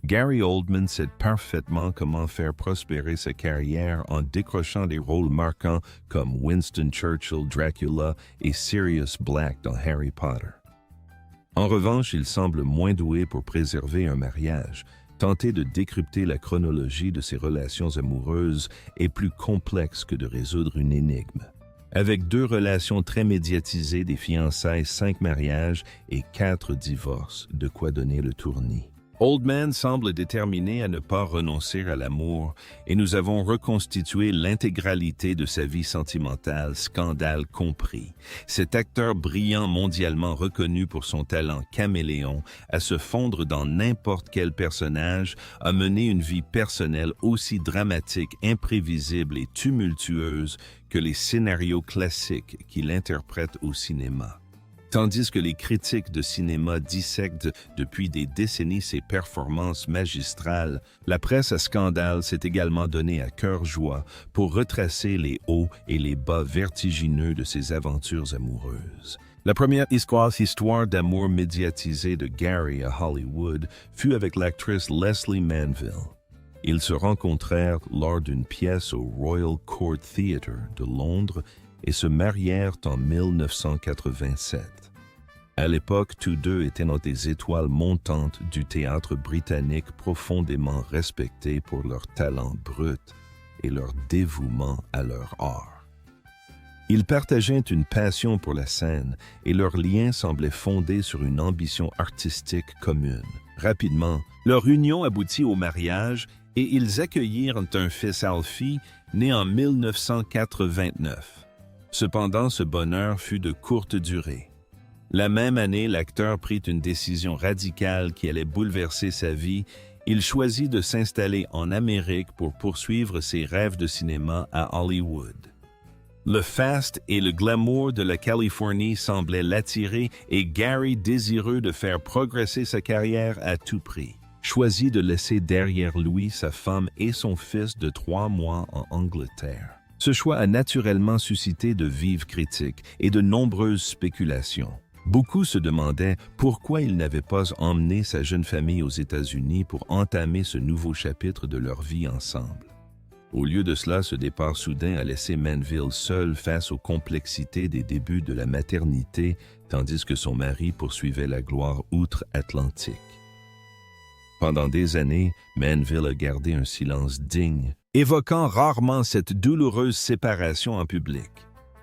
Gary Oldman sait parfaitement comment faire prospérer sa carrière en décrochant des rôles marquants comme Winston Churchill, Dracula et Sirius Black dans Harry Potter. En revanche, il semble moins doué pour préserver un mariage. Tenter de décrypter la chronologie de ses relations amoureuses est plus complexe que de résoudre une énigme. Avec 2 relations très médiatisées, des fiançailles, 5 mariages et 4 divorces, de quoi donner le tournis. Oldman semble déterminé à ne pas renoncer à l'amour et nous avons reconstitué l'intégralité de sa vie sentimentale, scandale compris. Cet acteur brillant mondialement reconnu pour son talent caméléon à se fondre dans n'importe quel personnage a mené une vie personnelle aussi dramatique, imprévisible et tumultueuse que les scénarios classiques qu'il interprète au cinéma. Tandis que les critiques de cinéma dissèquent depuis des décennies ses performances magistrales, la presse à scandale s'est également donnée à cœur joie pour retracer les hauts et les bas vertigineux de ses aventures amoureuses. La première histoire d'amour médiatisée de Gary à Hollywood fut avec l'actrice Leslie Manville. Ils se rencontrèrent lors d'une pièce au Royal Court Theatre de Londres et se marièrent en 1987. À l'époque, tous deux étaient dans des étoiles montantes du théâtre britannique profondément respectés pour leur talent brut et leur dévouement à leur art. Ils partageaient une passion pour la scène et leur lien semblait fondé sur une ambition artistique commune. Rapidement, leur union aboutit au mariage et ils accueillirent un fils Alfie né en 1989. Cependant, ce bonheur fut de courte durée. La même année, l'acteur prit une décision radicale qui allait bouleverser sa vie. Il choisit de s'installer en Amérique pour poursuivre ses rêves de cinéma à Hollywood. Le faste et le glamour de la Californie semblaient l'attirer et Gary, désireux de faire progresser sa carrière à tout prix, choisit de laisser derrière lui sa femme et son fils de 3 mois en Angleterre. Ce choix a naturellement suscité de vives critiques et de nombreuses spéculations. Beaucoup se demandaient pourquoi il n'avait pas emmené sa jeune famille aux États-Unis pour entamer ce nouveau chapitre de leur vie ensemble. Au lieu de cela, ce départ soudain a laissé Manville seul face aux complexités des débuts de la maternité, tandis que son mari poursuivait la gloire outre-Atlantique. Pendant des années, Manville a gardé un silence digne, évoquant rarement cette douloureuse séparation en public.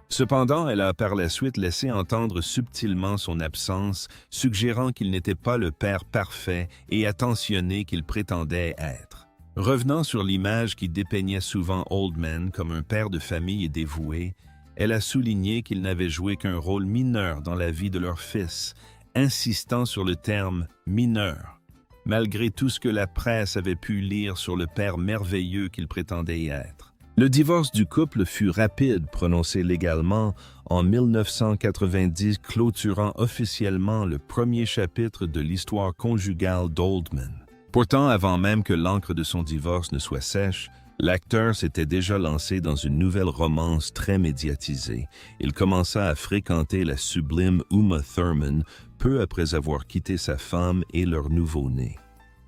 Cependant, elle a par la suite laissé entendre subtilement son absence, suggérant qu'il n'était pas le père parfait et attentionné qu'il prétendait être. Revenant sur l'image qui dépeignait souvent Oldman comme un père de famille et dévoué, elle a souligné qu'il n'avait joué qu'un rôle mineur dans la vie de leur fils, insistant sur le terme « mineur », malgré tout ce que la presse avait pu lire sur le père merveilleux qu'il prétendait être. Le divorce du couple fut rapide, prononcé légalement en 1990, clôturant officiellement le premier chapitre de l'histoire conjugale d'Oldman. Pourtant, avant même que l'encre de son divorce ne soit sèche, l'acteur s'était déjà lancé dans une nouvelle romance très médiatisée. Il commença à fréquenter la sublime Uma Thurman peu après avoir quitté sa femme et leur nouveau-né.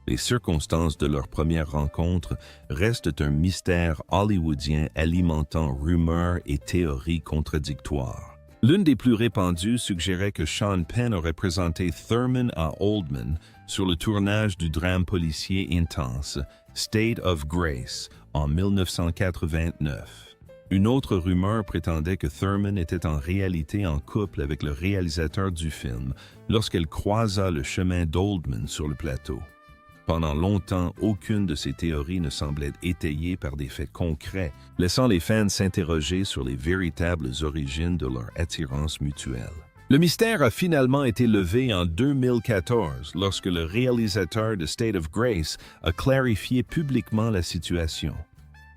Les circonstances de leur première rencontre restent un mystère hollywoodien alimentant rumeurs et théories contradictoires. L'une des plus répandues suggérait que Sean Penn aurait présenté Thurman à Oldman sur le tournage du drame policier intense State of Grace en 1989. Une autre rumeur prétendait que Thurman était en réalité en couple avec le réalisateur du film lorsqu'elle croisa le chemin d'Oldman sur le plateau. Pendant longtemps, aucune de ces théories ne semblait étayée par des faits concrets, laissant les fans s'interroger sur les véritables origines de leur attirance mutuelle. Le mystère a finalement été levé en 2014 lorsque le réalisateur de State of Grace a clarifié publiquement la situation.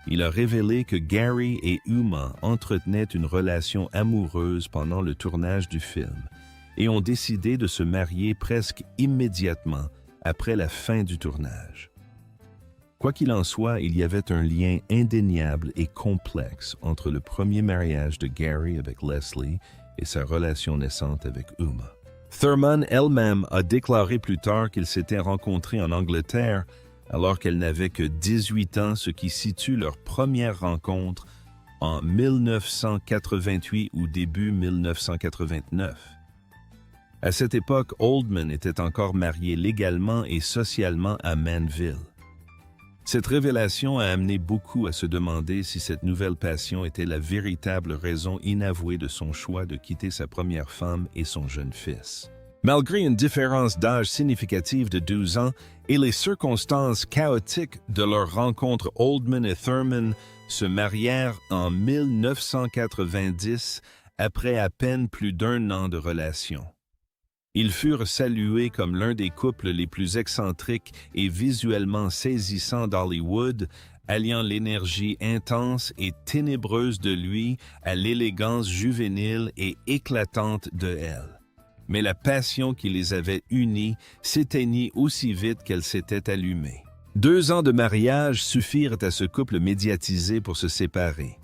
Il a révélé que Gary et Uma entretenaient une relation amoureuse pendant le tournage du film et ont décidé de se marier presque immédiatement après la fin du tournage. Quoi qu'il en soit, il y avait un lien indéniable et complexe entre le premier mariage de Gary avec Leslie et sa relation naissante avec Uma. Thurman elle-même a déclaré plus tard qu'ils s'étaient rencontrés en Angleterre alors qu'elle n'avait que 18 ans, ce qui situe leur première rencontre en 1988 ou début 1989. À cette époque, Oldman était encore marié légalement et socialement à Manville. Cette révélation a amené beaucoup à se demander si cette nouvelle passion était la véritable raison inavouée de son choix de quitter sa première femme et son jeune fils. Malgré une différence d'âge significative de 12 ans et les circonstances chaotiques de leur rencontre, Oldman et Thurman se marièrent en 1990 après à peine plus d'1 an de relation. Ils furent salués comme l'un des couples les plus excentriques et visuellement saisissants d'Hollywood, alliant l'énergie intense et ténébreuse de lui à l'élégance juvénile et éclatante de elle. Mais la passion qui les avait unis s'éteignit aussi vite qu'elle s'était allumée. 2 ans de mariage suffirent à ce couple médiatisé pour se séparer.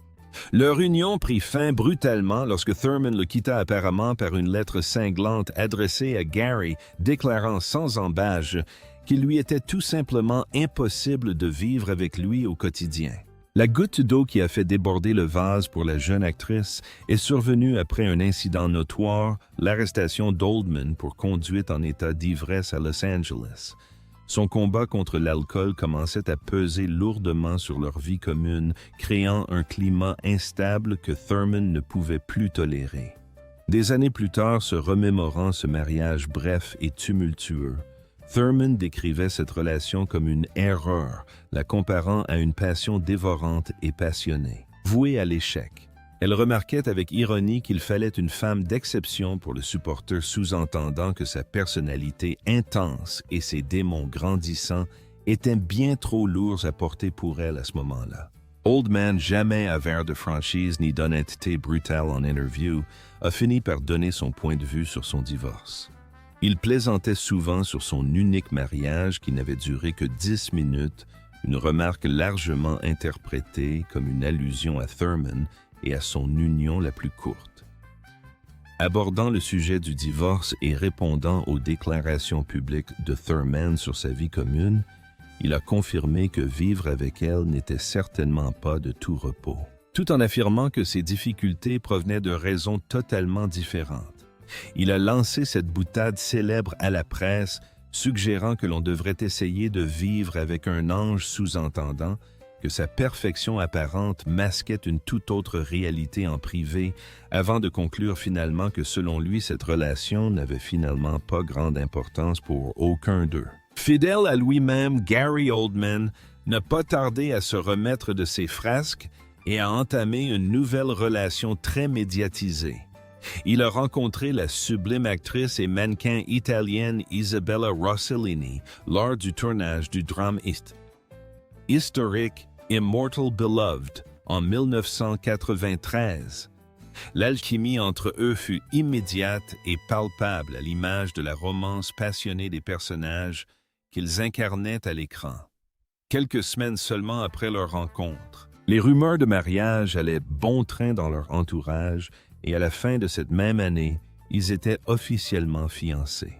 Leur union prit fin brutalement lorsque Thurman le quitta apparemment par une lettre cinglante adressée à Gary, déclarant sans ambages qu'il lui était tout simplement impossible de vivre avec lui au quotidien. La goutte d'eau qui a fait déborder le vase pour la jeune actrice est survenue après un incident notoire, l'arrestation d'Oldman pour conduite en état d'ivresse à Los Angeles. Son combat contre l'alcool commençait à peser lourdement sur leur vie commune, créant un climat instable que Thurman ne pouvait plus tolérer. Des années plus tard, se remémorant ce mariage bref et tumultueux, Thurman décrivait cette relation comme une erreur, la comparant à une passion dévorante et passionnée, vouée à l'échec. Elle remarquait avec ironie qu'il fallait une femme d'exception pour le supporter, sous-entendant que sa personnalité intense et ses démons grandissants étaient bien trop lourds à porter pour elle à ce moment-là. Oldman, jamais avare de franchise ni d'honnêteté brutale en interview, a fini par donner son point de vue sur son divorce. Il plaisantait souvent sur son unique mariage qui n'avait duré que 10 minutes, une remarque largement interprétée comme une allusion à Thurman et à son union la plus courte. Abordant le sujet du divorce et répondant aux déclarations publiques de Thurman sur sa vie commune, il a confirmé que vivre avec elle n'était certainement pas de tout repos, tout en affirmant que ses difficultés provenaient de raisons totalement différentes. Il a lancé cette boutade célèbre à la presse, suggérant que l'on devrait essayer de vivre avec un ange, sous-entendant que sa perfection apparente masquait une toute autre réalité en privé, avant de conclure finalement que selon lui, cette relation n'avait finalement pas grande importance pour aucun d'eux. Fidèle à lui-même, Gary Oldman n'a pas tardé à se remettre de ses frasques et a entamé une nouvelle relation très médiatisée. Il a rencontré la sublime actrice et mannequin italienne Isabella Rossellini lors du tournage du drame historique Immortal Beloved en 1993. L'alchimie entre eux fut immédiate et palpable à l'image de la romance passionnée des personnages qu'ils incarnaient à l'écran. Quelques semaines seulement après leur rencontre, les rumeurs de mariage allaient bon train dans leur entourage et à la fin de cette même année, ils étaient officiellement fiancés.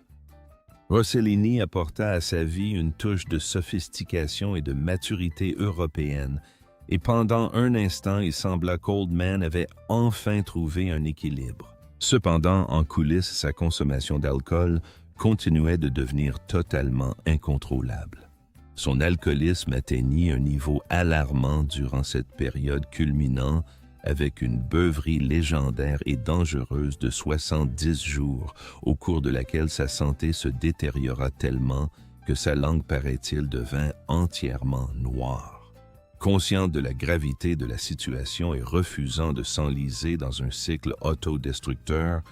Rossellini apporta à sa vie une touche de sophistication et de maturité européenne, et pendant un instant, il sembla qu'Oldman avait enfin trouvé un équilibre. Cependant, en coulisses, sa consommation d'alcool continuait de devenir totalement incontrôlable. Son alcoolisme atteignit un niveau alarmant durant cette période culminant avec une beuverie légendaire et dangereuse de 70 jours, au cours de laquelle sa santé se détériora tellement que sa langue, paraît-il, devint entièrement noire. Consciente de la gravité de la situation et refusant de s'enliser dans un cycle autodestructeur,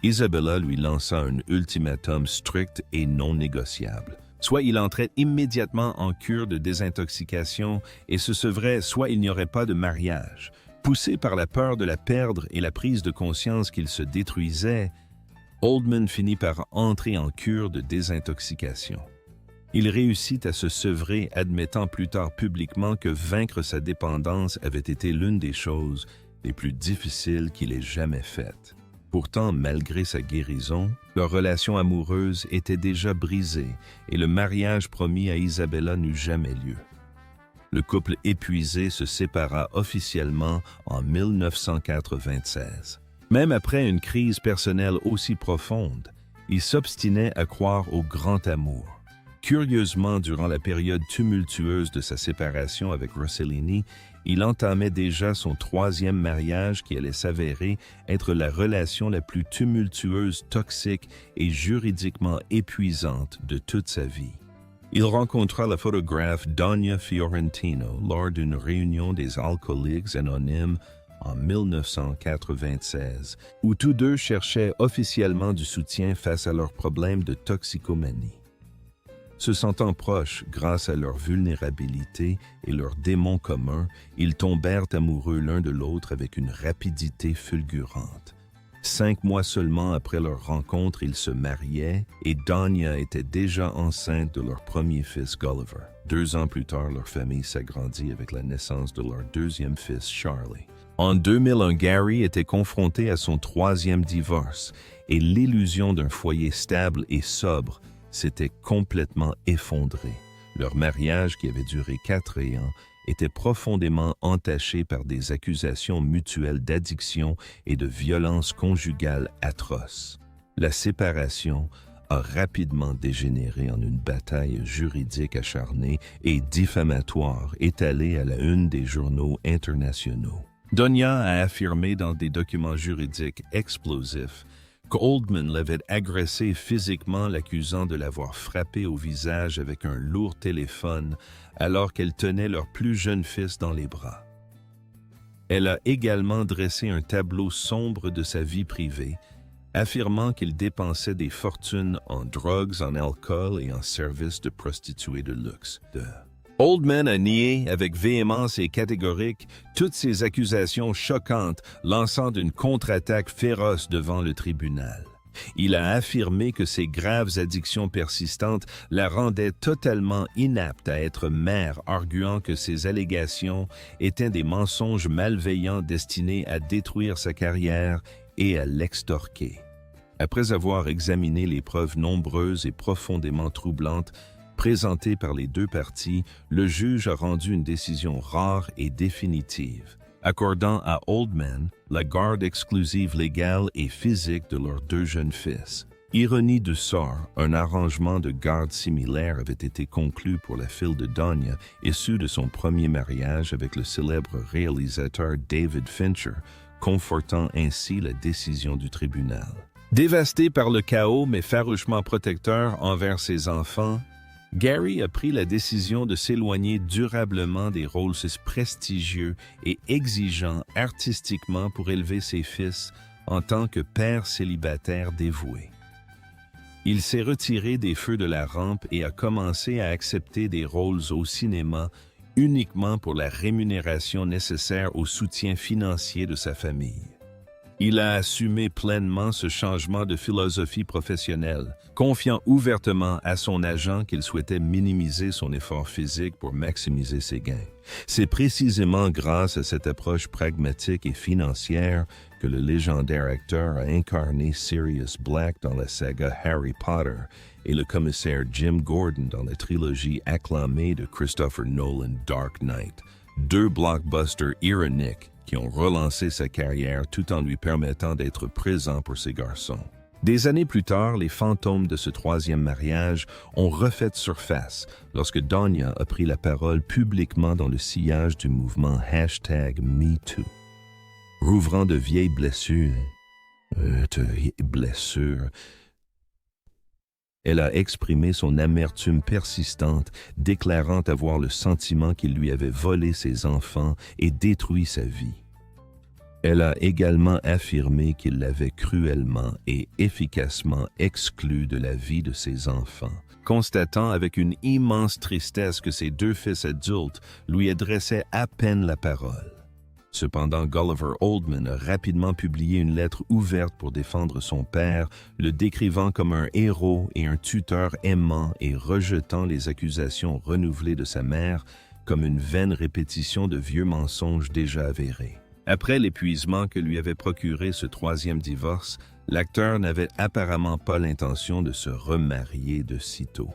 Isabella lui lança un ultimatum strict et non négociable. Soit il entrait immédiatement en cure de désintoxication et se sevrait, soit il n'y aurait pas de mariage. Poussé par la peur de la perdre et la prise de conscience qu'il se détruisait, Oldman finit par entrer en cure de désintoxication. Il réussit à se sevrer, admettant plus tard publiquement que vaincre sa dépendance avait été l'une des choses les plus difficiles qu'il ait jamais faites. Pourtant, malgré sa guérison, leur relation amoureuse était déjà brisée et le mariage promis à Isabella n'eut jamais lieu. Le couple épuisé se sépara officiellement en 1996. Même après une crise personnelle aussi profonde, il s'obstinait à croire au grand amour. Curieusement, durant la période tumultueuse de sa séparation avec Rossellini, il entamait déjà son troisième mariage qui allait s'avérer être la relation la plus tumultueuse, toxique et juridiquement épuisante de toute sa vie. Il rencontra la photographe Donna Fiorentino lors d'une réunion des Alcooliques Anonymes en 1996, où tous deux cherchaient officiellement du soutien face à leurs problèmes de toxicomanie. Se sentant proches grâce à leur vulnérabilité et leurs démons communs, ils tombèrent amoureux l'un de l'autre avec une rapidité fulgurante. 5 mois seulement après leur rencontre, ils se mariaient et Donna était déjà enceinte de leur premier fils Gulliver. 2 ans plus tard, leur famille s'agrandit avec la naissance de leur deuxième fils Charlie. En 2001, Gary était confronté à son 3e divorce et l'illusion d'un foyer stable et sobre s'était complètement effondré. Leur mariage, qui avait duré 4 ans, était profondément entaché par des accusations mutuelles d'addiction et de violence conjugale atroces. La séparation a rapidement dégénéré en une bataille juridique acharnée et diffamatoire étalée à la une des journaux internationaux. Donna a affirmé dans des documents juridiques explosifs qu'Oldman l'avait agressé physiquement, l'accusant de l'avoir frappé au visage avec un lourd téléphone alors qu'elle tenait leur plus jeune fils dans les bras. Elle a également dressé un tableau sombre de sa vie privée, affirmant qu'il dépensait des fortunes en drogues, en alcool et en services de prostituées de luxe. Oldman a nié avec véhémence et catégorique toutes ces accusations choquantes, lançant une contre-attaque féroce devant le tribunal. Il a affirmé que ses graves addictions persistantes la rendaient totalement inapte à être mère, arguant que ces allégations étaient des mensonges malveillants destinés à détruire sa carrière et à l'extorquer. Après avoir examiné les preuves nombreuses et profondément troublantes présentées par les 2 parties, le juge a rendu une décision rare et définitive, accordant à Oldman la garde exclusive légale et physique de leurs 2 jeunes fils. Ironie du sort, un arrangement de garde similaire avait été conclu pour la fille de Donna, issue de son premier mariage avec le célèbre réalisateur David Fincher, confortant ainsi la décision du tribunal. Dévasté par le chaos mais farouchement protecteur envers ses enfants, Gary a pris la décision de s'éloigner durablement des rôles prestigieux et exigeants artistiquement pour élever ses fils en tant que père célibataire dévoué. Il s'est retiré des feux de la rampe et a commencé à accepter des rôles au cinéma uniquement pour la rémunération nécessaire au soutien financier de sa famille. Il a assumé pleinement ce changement de philosophie professionnelle, confiant ouvertement à son agent qu'il souhaitait minimiser son effort physique pour maximiser ses gains. C'est précisément grâce à cette approche pragmatique et financière que le légendaire acteur a incarné Sirius Black dans la saga Harry Potter et le commissaire Jim Gordon dans la trilogie acclamée de Christopher Nolan Dark Knight, 2 blockbusters ironiques qui ont relancé sa carrière tout en lui permettant d'être présent pour ses garçons. Des années plus tard, les fantômes de ce 3e mariage ont refait surface lorsque Donna a pris la parole publiquement dans le sillage du mouvement #MeToo. Rouvrant de vieilles blessures, elle a exprimé son amertume persistante, déclarant avoir le sentiment qu'il lui avait volé ses enfants et détruit sa vie. Elle a également affirmé qu'il l'avait cruellement et efficacement exclu de la vie de ses enfants, constatant avec une immense tristesse que ses 2 fils adultes lui adressaient à peine la parole. Cependant, Gulliver Oldman a rapidement publié une lettre ouverte pour défendre son père, le décrivant comme un héros et un tuteur aimant et rejetant les accusations renouvelées de sa mère comme une vaine répétition de vieux mensonges déjà avérés. Après l'épuisement que lui avait procuré ce troisième divorce, l'acteur n'avait apparemment pas l'intention de se remarier de sitôt.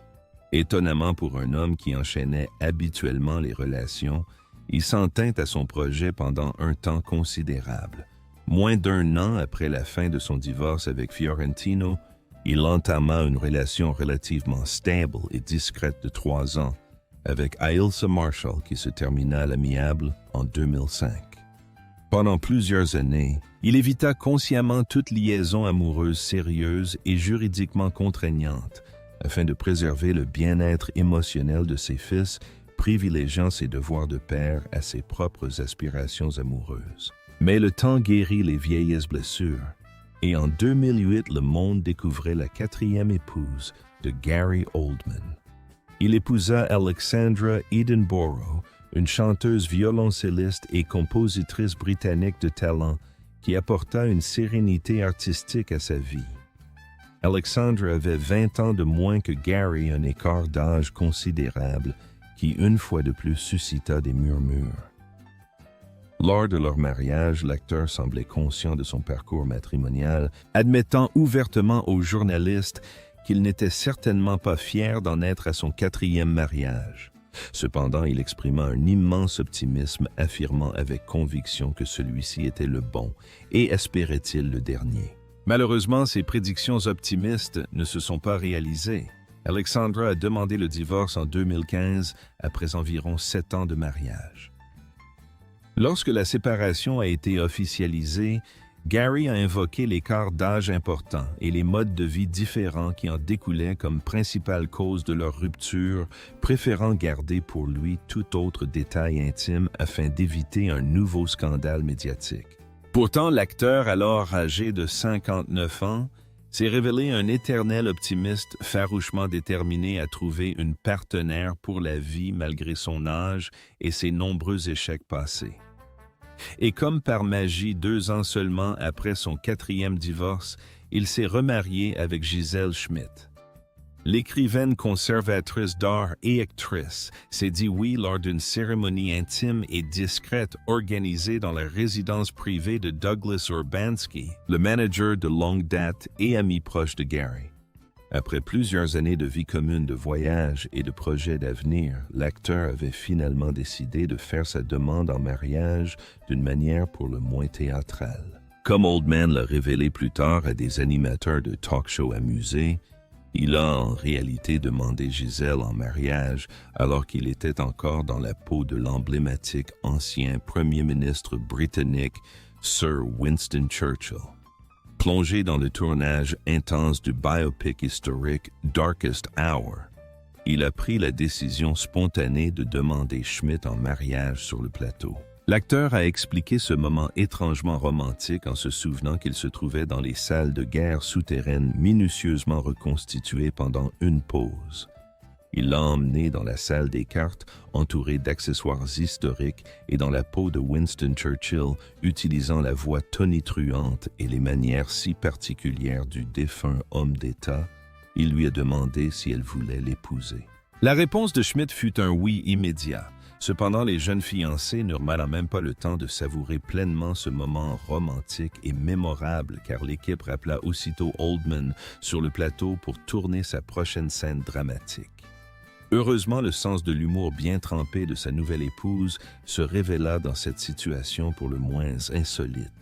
Étonnamment pour un homme qui enchaînait habituellement les relations, il s'en tint à son projet pendant un temps considérable. Moins d'un an après la fin de son divorce avec Fiorentino, il entama une relation relativement stable et discrète de 3 ans avec Ailsa Marshall qui se termina à l'amiable en 2005. Pendant plusieurs années, il évita consciemment toute liaison amoureuse sérieuse et juridiquement contraignante afin de préserver le bien-être émotionnel de ses fils, privilégiant ses devoirs de père à ses propres aspirations amoureuses. Mais le temps guérit les vieilles blessures, et en 2008, le monde découvrait la 4e épouse de Gary Oldman. Il épousa Alexandra Edinburgh, une chanteuse violoncelliste et compositrice britannique de talent qui apporta une sérénité artistique à sa vie. Alexandra avait 20 ans de moins que Gary, un écart d'âge considérable qui, une fois de plus, suscita des murmures. Lors de leur mariage, l'acteur semblait conscient de son parcours matrimonial, admettant ouvertement aux journalistes qu'il n'était certainement pas fier d'en être à son 4e mariage. Cependant, il exprima un immense optimisme, affirmant avec conviction que celui-ci était le bon, et espérait-il le dernier. Malheureusement, ces prédictions optimistes ne se sont pas réalisées. Alexandra a demandé le divorce en 2015, après environ 7 ans de mariage. Lorsque la séparation a été officialisée, Gary a invoqué l'écart d'âge important et les modes de vie différents qui en découlaient comme principale cause de leur rupture, préférant garder pour lui tout autre détail intime afin d'éviter un nouveau scandale médiatique. Pourtant, l'acteur, alors âgé de 59 ans, s'est révélé un éternel optimiste farouchement déterminé à trouver une partenaire pour la vie malgré son âge et ses nombreux échecs passés. Et comme par magie, 2 ans seulement après son 4e divorce, il s'est remarié avec Gisèle Schmidt. L'écrivaine conservatrice d'art et actrice s'est dit oui lors d'une cérémonie intime et discrète organisée dans la résidence privée de Douglas Urbanski, le manager de longue date et ami proche de Gary. Après plusieurs années de vie commune de voyage et de projets d'avenir, l'acteur avait finalement décidé de faire sa demande en mariage d'une manière pour le moins théâtrale. Comme Oldman l'a révélé plus tard à des animateurs de talk-show amusés, il a en réalité demandé Gisèle en mariage alors qu'il était encore dans la peau de l'emblématique ancien premier ministre britannique Sir Winston Churchill. Plongé dans le tournage intense du biopic historique Darkest Hour, il a pris la décision spontanée de demander Schmidt en mariage sur le plateau. L'acteur a expliqué ce moment étrangement romantique en se souvenant qu'il se trouvait dans les salles de guerre souterraines minutieusement reconstituées pendant une pause. Il l'a emmené dans la salle des cartes, entouré d'accessoires historiques et dans la peau de Winston Churchill, utilisant la voix tonitruante et les manières si particulières du défunt homme d'État. Il lui a demandé si elle voulait l'épouser. La réponse de Schmidt fut un oui immédiat. Cependant, les jeunes fiancés n'eurent même pas le temps de savourer pleinement ce moment romantique et mémorable car l'équipe rappela aussitôt Oldman sur le plateau pour tourner sa prochaine scène dramatique. Heureusement, le sens de l'humour bien trempé de sa nouvelle épouse se révéla dans cette situation pour le moins insolite.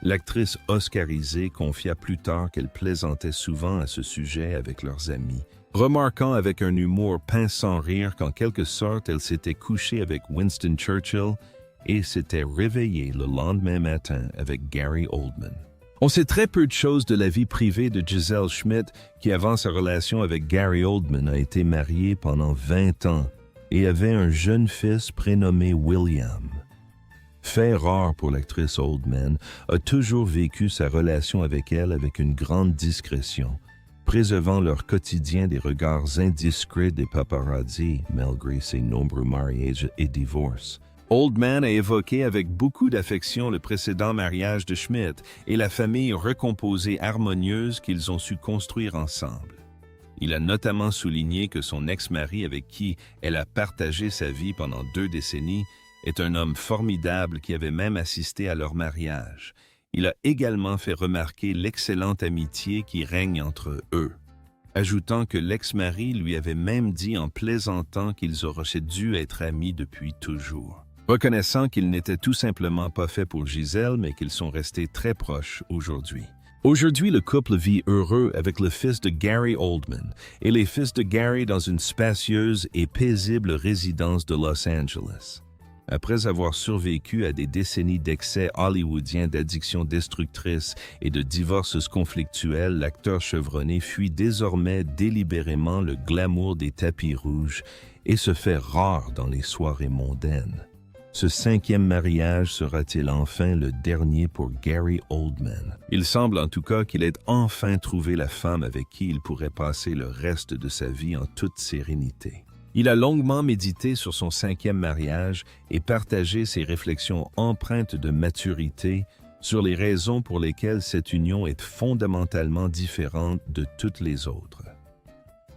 L'actrice oscarisée confia plus tard qu'elle plaisantait souvent à ce sujet avec leurs amis, remarquant avec un humour pince sans rire qu'en quelque sorte elle s'était couchée avec Winston Churchill et s'était réveillée le lendemain matin avec Gary Oldman. On sait très peu de choses de la vie privée de Gisèle Schmidt, qui avant sa relation avec Gary Oldman a été mariée pendant 20 ans et avait un jeune fils prénommé William. Fait rare pour l'actrice Oldman, a toujours vécu sa relation avec elle avec une grande discrétion, préservant leur quotidien des regards indiscrets des paparazzi malgré ses nombreux mariages et divorces. Oldman a évoqué avec beaucoup d'affection le précédent mariage de Schmidt et la famille recomposée harmonieuse qu'ils ont su construire ensemble. Il a notamment souligné que son ex-mari avec qui elle a partagé sa vie pendant 2 décennies est un homme formidable qui avait même assisté à leur mariage. Il a également fait remarquer l'excellente amitié qui règne entre eux, ajoutant que l'ex-mari lui avait même dit en plaisantant qu'ils auraient dû être amis depuis toujours. Reconnaissant qu'ils n'étaient tout simplement pas faits pour Gisèle, mais qu'ils sont restés très proches aujourd'hui. Aujourd'hui, le couple vit heureux avec le fils de Gary Oldman et les fils de Gary dans une spacieuse et paisible résidence de Los Angeles. Après avoir survécu à des décennies d'excès hollywoodiens d'addictions destructrices et de divorces conflictuels, l'acteur chevronné fuit désormais délibérément le glamour des tapis rouges et se fait rare dans les soirées mondaines. Ce 5e mariage sera-t-il enfin le dernier pour Gary Oldman? Il semble en tout cas qu'il ait enfin trouvé la femme avec qui il pourrait passer le reste de sa vie en toute sérénité. Il a longuement médité sur son 5e mariage et partagé ses réflexions empreintes de maturité sur les raisons pour lesquelles cette union est fondamentalement différente de toutes les autres.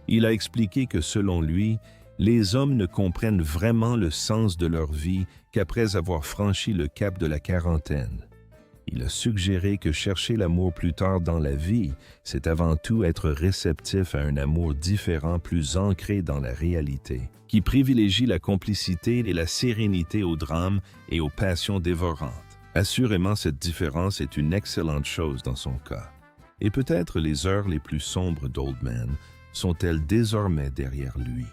Il a expliqué que selon lui, les hommes ne comprennent vraiment le sens de leur vie qu'après avoir franchi le cap de la quarantaine. Il a suggéré que chercher l'amour plus tard dans la vie, c'est avant tout être réceptif à un amour différent plus ancré dans la réalité, qui privilégie la complicité et la sérénité au drame et aux passions dévorantes. Assurément, cette différence est une excellente chose dans son cas. Et peut-être les heures les plus sombres d'Oldman sont-elles désormais derrière lui.